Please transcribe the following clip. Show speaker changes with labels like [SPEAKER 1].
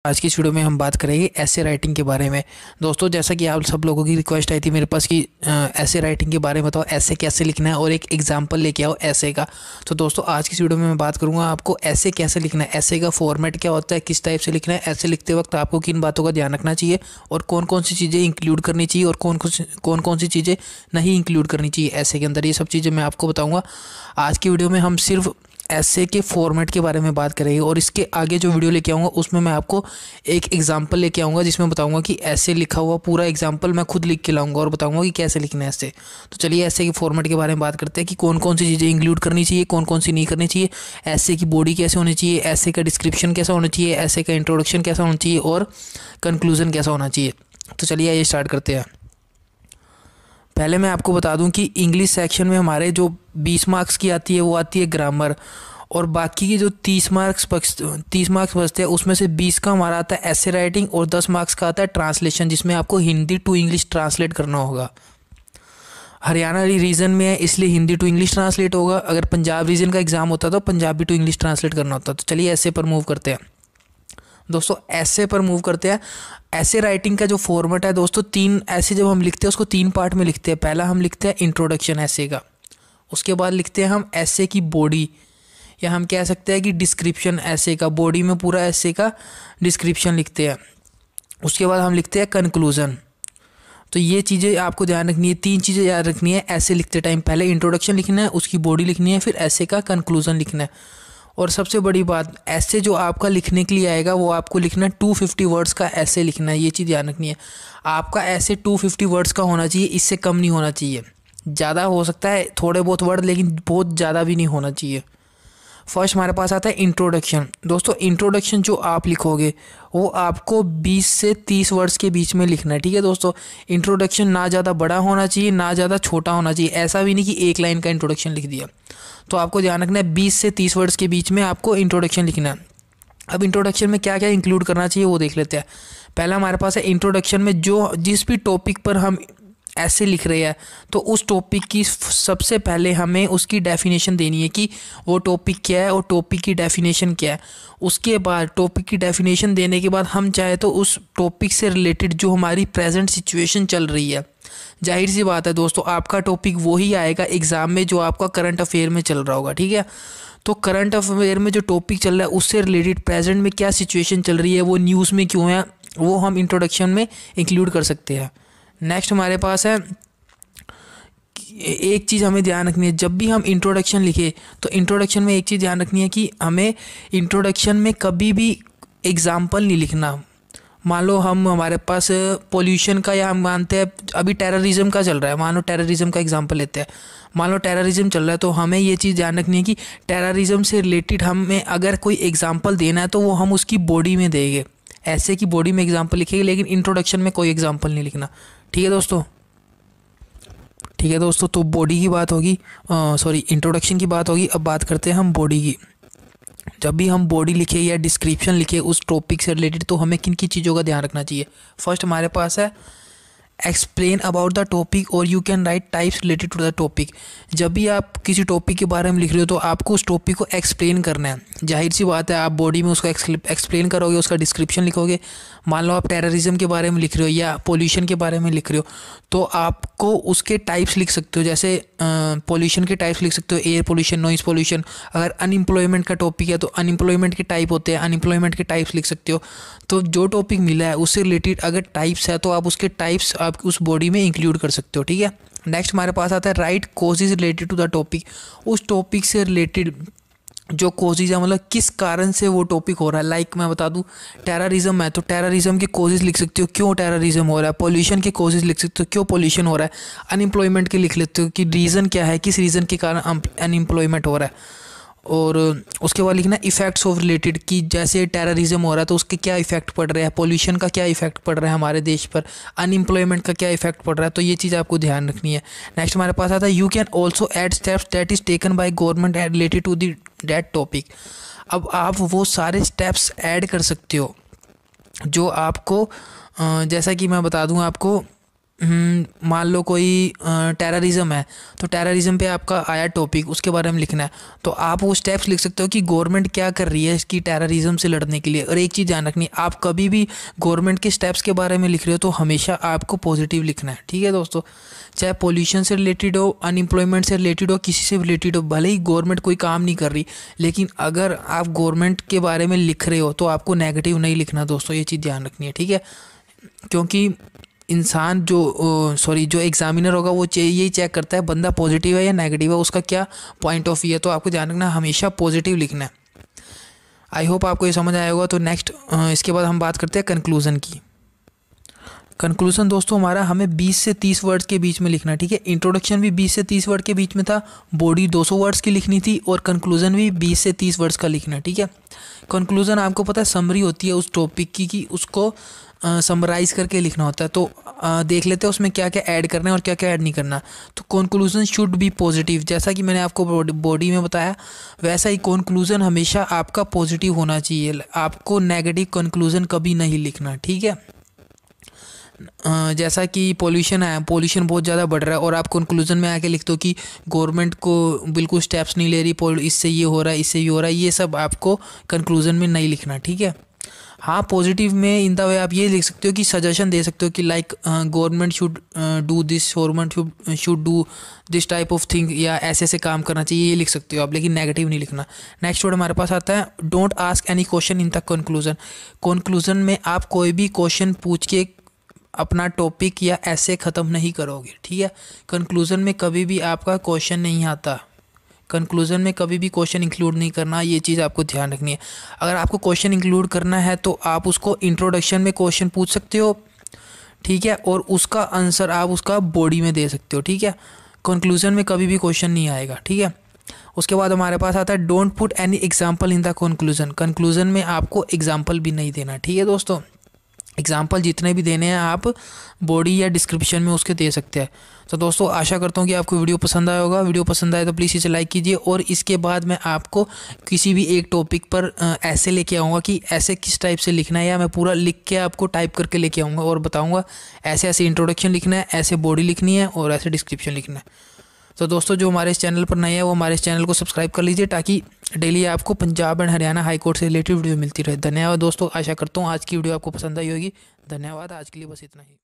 [SPEAKER 1] आज की इस वीडियो में हम बात करेंगे ऐसे राइटिंग के बारे में। दोस्तों, जैसा कि आप सब लोगों की रिक्वेस्ट आई थी मेरे पास कि ऐसे राइटिंग के बारे में बताओ, ऐसे कैसे लिखना है और एक एग्जांपल लेके आओ ऐसे का। तो दोस्तों, आज की इस वीडियो में मैं बात करूंगा आपको ऐसे कैसे लिखना है, ऐसे का फॉर्मेट क्या होता है, किस टाइप से लिखना है, ऐसे लिखते वक्त आपको किन बातों का ध्यान रखना चाहिए और कौन कौन सी चीज़ें इंक्लूड करनी चाहिए और कौन कौन सी चीज़ें नहीं इंक्लूड करनी चाहिए ऐसे के अंदर। ये सब चीज़ें मैं आपको बताऊँगा। आज की वीडियो में हम सिर्फ ऐसे के फॉर्मेट के बारे में बात करेंगे और इसके आगे जो वीडियो लेके आऊँगा उसमें मैं आपको एक एग्जांपल लेके आऊँगा जिसमें बताऊँगा कि ऐसे लिखा हुआ पूरा एग्जांपल मैं खुद लिख के लाऊंगा और बताऊँगा कि कैसे लिखना है ऐसे। तो चलिए ऐसे के फॉर्मेट के बारे में बात करते हैं कि कौन कौन सी चीज़ें इंक्लूड करनी चाहिए, कौन कौन सी नहीं करनी चाहिए, ऐसे की बॉडी कैसे होनी चाहिए, ऐसे का डिस्क्रिप्शन कैसा होना चाहिए, ऐसे का इंट्रोडक्शन कैसा होना चाहिए और कंक्लूजन कैसा होना चाहिए। तो चलिए ये स्टार्ट करते हैं। पहले मैं आपको बता दूं कि इंग्लिश सेक्शन में हमारे जो 20 मार्क्स की आती है वो आती है ग्रामर, और बाकी की जो 30 मार्क्स बचते हैं उसमें से 20 का हमारा आता है ऐसे राइटिंग और 10 मार्क्स का आता है ट्रांसलेशन, जिसमें आपको हिंदी टू इंग्लिश ट्रांसलेट करना होगा। हरियाणा रीजन में है इसलिए हिंदी टू इंग्लिश ट्रांसलेट होगा। अगर पंजाब रीजन का एग्जाम होता तो पंजाबी टू इंग्लिश ट्रांसलेट करना होता। तो चलिए ऐसे पर मूव करते हैं। दोस्तों, ऐसे पर मूव करते हैं। ऐसे राइटिंग का जो फॉर्मेट है दोस्तों, तीन ऐसे जब हम लिखते हैं उसको 3 पार्ट में लिखते हैं। पहला हम लिखते हैं इंट्रोडक्शन ऐसे का, उसके बाद लिखते हैं हम ऐसे की बॉडी, या हम कह सकते हैं कि डिस्क्रिप्शन ऐसे का, बॉडी में पूरा ऐसे का डिस्क्रिप्शन लिखते हैं। उसके बाद हम लिखते हैं कंक्लूजन। तो ये चीज़ें आपको ध्यान रखनी है, 3 चीज़ें याद रखनी है ऐसे लिखते टाइम। पहले इंट्रोडक्शन लिखना है, उसकी बॉडी लिखनी है, फिर ऐसे का कंक्लूजन लिखना है। और सबसे बड़ी बात, ऐसे जो आपका लिखने के लिए आएगा वो आपको लिखना है 250 वर्ड्स का ऐसे लिखना है। ये चीज़ ध्यान रखनी है। आपका ऐसे 250 वर्ड्स का होना चाहिए, इससे कम नहीं होना चाहिए। ज़्यादा हो सकता है थोड़े बहुत वर्ड, लेकिन बहुत ज़्यादा भी नहीं होना चाहिए। फर्स्ट हमारे पास आता है इंट्रोडक्शन। दोस्तों, इंट्रोडक्शन जो आप लिखोगे वो आपको 20 से 30 वर्ड्स के बीच में लिखना है। ठीक है दोस्तों, इंट्रोडक्शन ना ज़्यादा बड़ा होना चाहिए ना ज़्यादा छोटा होना चाहिए। ऐसा भी नहीं कि एक लाइन का इंट्रोडक्शन लिख दिया। तो आपको ध्यान रखना है 20 से 30 वर्ड्स के बीच में आपको इंट्रोडक्शन लिखना है। अब इंट्रोडक्शन में क्या क्या इंक्लूड करना चाहिए वो देख लेते हैं। पहला हमारे पास है इंट्रोडक्शन में जो जिस भी टॉपिक पर हम ऐसे लिख रहे हैं तो उस टॉपिक की सबसे पहले हमें उसकी डेफिनेशन देनी है कि वो टॉपिक क्या है और टॉपिक की डेफिनेशन क्या है। उसके बाद टॉपिक की डेफिनेशन देने के बाद हम चाहे तो उस टॉपिक से रिलेटेड जो हमारी प्रेजेंट सिचुएशन चल रही है, जाहिर सी बात है दोस्तों आपका टॉपिक वही आएगा एग्ज़ाम में जो आपका करंट अफेयर में चल रहा होगा। ठीक है, तो करंट अफेयर में जो टॉपिक चल रहा है उससे रिलेटेड प्रेजेंट में क्या सिचुएशन चल रही है, वो न्यूज़ में क्यों है, वो हम इंट्रोडक्शन में इंक्लूड कर सकते हैं। नेक्स्ट हमारे पास है, एक चीज़ हमें ध्यान रखनी है जब भी हम इंट्रोडक्शन लिखे तो इंट्रोडक्शन में एक चीज़ ध्यान रखनी है कि हमें इंट्रोडक्शन में कभी भी एग्जाम्पल नहीं लिखना। मान लो हमारे पास पोल्यूशन का, या हम मानते हैं अभी टेररिज्म का चल रहा है, मान लो टेररिज्म का एग्जांपल लेते हैं। मान लो टेररिज्म चल रहा है तो हमें ये चीज़ ध्यान रखनी है कि टेररिज्म से रिलेटेड हमें अगर कोई एग्जांपल देना है तो वो हम उसकी बॉडी में देंगे, ऐसे की बॉडी में एग्जांपल लिखेंगे, लेकिन इंट्रोडक्शन में कोई एग्जांपल नहीं लिखना। ठीक है दोस्तों, ठीक है दोस्तों। तो बॉडी की बात होगी, सॉरी इंट्रोडक्शन की बात होगी। अब बात करते हैं हम बॉडी की। जब भी हम बॉडी लिखे या डिस्क्रिप्शन लिखे उस टॉपिक से रिलेटेड तो हमें किन किन चीज़ों का ध्यान रखना चाहिए। फर्स्ट हमारे पास है एक्सप्लेन अबाउट द टॉपिक और you can write types related to the topic. जब भी आप किसी टॉपिक के बारे में लिख रहे हो तो आपको उस टॉपिक को एक्सप्लेन करना है। जाहिर सी बात है आप बॉडी में उसको एक्सप्लेन करोगे, उसका डिस्क्रिप्शन लिखोगे। मान लो आप टेररिज्म के बारे में लिख रहे हो या पोल्यूशन के बारे में लिख रहे हो तो आपको उसके टाइप्स लिख सकते हो। जैसे पोल्यूशन के टाइप्स लिख सकते हो, एयर पोल्यूशन, नॉइज़ पोल्यूशन। अगर अनएम्प्लॉयमेंट का टॉपिक है तो अनएम्प्लॉयमेंट के टाइप होते हैं, अनएम्प्लॉयमेंट के टाइप्स लिख सकते हो। तो जो टॉपिक मिला है उससे रिलेटेड अगर टाइप्स है तो आप उसके टाइप्स आप उस बॉडी में इंक्लूड कर सकते हो। ठीक है, नेक्स्ट हमारे पास आता है write causes related to the topic. उस टॉपिक से रिलेटेड जो कॉजेज है, मतलब किस कारण से वो टॉपिक हो रहा है। लाइक मैं बता दूं टेररिज्म है तो टेररिज्म के कॉजेज लिख सकते हो, क्यों टेररिज्म हो रहा है। पोल्यूशन के कॉजेज लिख सकते हो, क्यों पोल्यूशन हो रहा है। अनएम्प्लॉयमेंट के लिख लेते हो कि रीज़न क्या है, किस रीज़न के कारण अनएम्प्लॉयमेंट हो रहा है। और उसके बाद लिखना इफ़ेक्ट्स ऑफ रिलेटेड कि जैसे टेररिज्म हो रहा है तो उसके क्या इफ़ेक्ट पड़ रहे हैं, पोल्यूशन का क्या इफ़ेक्ट पड़ रहा है हमारे देश पर, अनएम्प्लॉयमेंट का क्या इफ़ेक्ट पड़ रहा है। तो ये चीज़ आपको ध्यान रखनी है। नेक्स्ट हमारे पास आता है you can also add steps that is taken by government related to that topic. अब आप वो सारे स्टेप्स ऐड कर सकते हो जो आपको, जैसा कि मैं बता दूँ आपको, मान लो कोई टेररिज्म है, तो टेररिज्म पे आपका आया टॉपिक, उसके बारे में लिखना है, तो आप वो स्टेप्स लिख सकते हो कि गवर्नमेंट क्या कर रही है इसकी टेररिज्म से लड़ने के लिए। और एक चीज़ ध्यान रखनी, आप कभी भी गवर्नमेंट के स्टेप्स के बारे में लिख रहे हो तो हमेशा आपको पॉजिटिव लिखना है, ठीक है दोस्तों। चाहे पोल्यूशन से रिलेटेड हो, अनएम्प्लॉयमेंट से रिलेटेड हो, किसी से रिलेटेड हो, भले ही गवर्नमेंट कोई काम नहीं कर रही, लेकिन अगर आप गवर्नमेंट के बारे में लिख रहे हो तो आपको नेगेटिव नहीं लिखना दोस्तों, ये चीज़ ध्यान रखनी है, ठीक है। क्योंकि इंसान जो एग्जामिनर होगा वो यही चेक करता है बंदा पॉजिटिव है या नेगेटिव है, उसका क्या पॉइंट ऑफ व्यू है। तो आपको ध्यान रखना हमेशा पॉजिटिव लिखना है। आई होप आपको ये समझ आया होगा। तो नेक्स्ट इसके बाद हम बात करते हैं कंक्लूज़न की। कंक्लूज़न दोस्तों हमारा हमें 20 से 30 वर्ड्स के बीच में लिखना है, ठीक है। इंट्रोडक्शन भी 20 से 30 वर्ड के बीच में था, बॉडी 200 वर्ड्स की लिखनी थी, और कंक्लूज़न भी 20 से 30 वर्ड्स का लिखना है, ठीक है। कंक्लूज़न आपको पता है समरी होती है उस टॉपिक की कि उसको समराइज करके लिखना होता है। तो देख लेते हैं उसमें क्या क्या ऐड करना है और क्या क्या ऐड नहीं करना। तो कंक्लूज़न शुड बी पॉजिटिव, जैसा कि मैंने आपको बॉडी में बताया वैसा ही कंक्लूज़न हमेशा आपका पॉजिटिव होना चाहिए। आपको नेगेटिव कंक्लूज़न कभी नहीं लिखना, ठीक है। जैसा कि पोल्यूशन है, पोल्यूशन बहुत ज़्यादा बढ़ रहा है और आप कंक्लूज़न में आके लिखते हो कि गवर्नमेंट को बिल्कुल स्टेप्स नहीं ले रही, इससे ये हो रहा है, इससे ये हो रहा है, ये सब आपको कंक्लूज़न में नहीं लिखना, ठीक है। हाँ, पॉजिटिव में इन द वे आप ये लिख सकते हो कि सजेशन दे सकते हो कि like government should do this, government should do this type of thing, या ऐसे ऐसे काम करना चाहिए, ये लिख सकते हो आप, लेकिन नेगेटिव नहीं लिखना। नेक्स्ट वर्ड हमारे पास आता है don't ask any question in the conclusion. Conclusion में आप कोई भी क्वेश्चन पूछ के अपना टॉपिक या ऐसे ख़त्म नहीं करोगे, ठीक है। कंक्लूजन में कभी भी आपका क्वेश्चन नहीं आता, कंक्लूजन में कभी भी क्वेश्चन इंक्लूड नहीं करना, ये चीज़ आपको ध्यान रखनी है। अगर आपको क्वेश्चन इंक्लूड करना है तो आप उसको इंट्रोडक्शन में क्वेश्चन पूछ सकते हो, ठीक है, और उसका आंसर आप उसका बॉडी में दे सकते हो, ठीक है। कंक्लूजन में कभी भी क्वेश्चन नहीं आएगा, ठीक है। उसके बाद हमारे पास आता है don't put any example in the conclusion. Conclusion में आपको एग्जाम्पल भी नहीं देना, ठीक है दोस्तों। एग्जाम्पल जितने भी देने हैं आप बॉडी या डिस्क्रिप्शन में उसके दे सकते हैं। तो दोस्तों आशा करता हूँ कि आपको वीडियो पसंद आया होगा। वीडियो पसंद आए तो प्लीज़ इसे लाइक कीजिए, और इसके बाद मैं आपको किसी भी एक टॉपिक पर ऐसे लेके आऊँगा कि ऐसे किस टाइप से लिखना है, या मैं पूरा लिख के आपको टाइप करके लेके आऊँगा और बताऊँगा ऐसे ऐसे इंट्रोडक्शन लिखना है, ऐसे बॉडी लिखनी है और ऐसे डिस्क्रिप्शन लिखना है। तो दोस्तों जो हमारे इस चैनल पर नए हैं वो हमारे इस चैनल को सब्सक्राइब कर लीजिए, ताकि डेली आपको Punjab and Haryana high court से रिलेटेड वीडियो मिलती रहे। धन्यवाद दोस्तों, आशा करता हूँ आज की वीडियो आपको पसंद आई होगी। धन्यवाद, आज के लिए बस इतना ही।